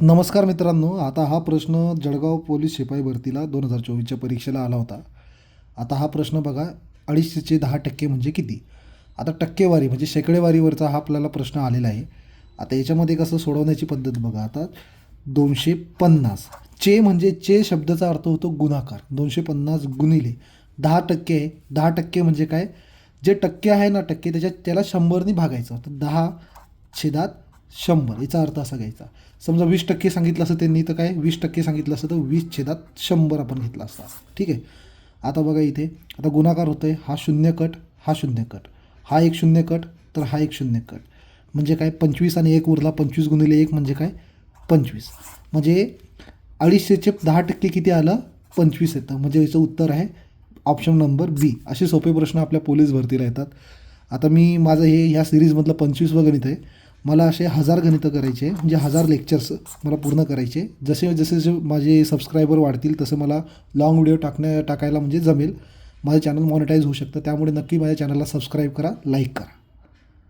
नमस्कार मित्रांनो. आता हा प्रश्न जळगाव पोलीस शिपाई भरतीला 2024च्या परीक्षेला आला होता. आता हा प्रश्न बघा, 250% म्हणजे किती? आता टक्केवारी म्हणजे शेकडेवारीवरचा हा आपल्याला प्रश्न आलेला आहे. आता याच्यामध्ये कसं सोडवण्याची पद्धत बघा. आता 250 चे म्हणजे चे शब्दाचा अर्थ होतो गुणाकार. 250 गुणिले 10% आहे. 10% म्हणजे काय? जे टक्के आहे ना, टक्के त्याला 100ने भागायचं. तर 10/100 याचा अर्थ असा घ्यायचा. समजा 20% सांगितलं असतं त्यांनी, तर काय 20% सांगितलं असतं तर 20/100 आपण घेतला असता. ठीक आहे. आता बघा इथे, आता गुणाकार होतोय, हा शून्य कट, हा शून्य कट, हा एक शून्य कट, तर हा एक शून्य कट. म्हणजे काय 25 आणि 1 उरला. 25 गुणिले 1 म्हणजे काय 25. म्हणजे 250/10% किती आलं? 25 येतं. म्हणजे याचं उत्तर आहे ऑप्शन नंबर बी. असे सोपे प्रश्न आपल्या पोलीस भरतीला येतात. आता मी माझं ह्या सिरीजमधलं 25वं गणित आहे. मला असे 1000 गणितं करायचे, म्हणजे 1000 लेक्चर्स मला पूर्ण करायचे. जसे जसे जे माझे सबस्क्रायबर वाढतील तसं मला लाँग व्हिडिओ टाकायला म्हणजे जमेल. माझं चॅनल मॉनिटाईज होऊ शकतं. त्यामुळे नक्की माझ्या चॅनलला सबस्क्राईब करा, लाईक करा.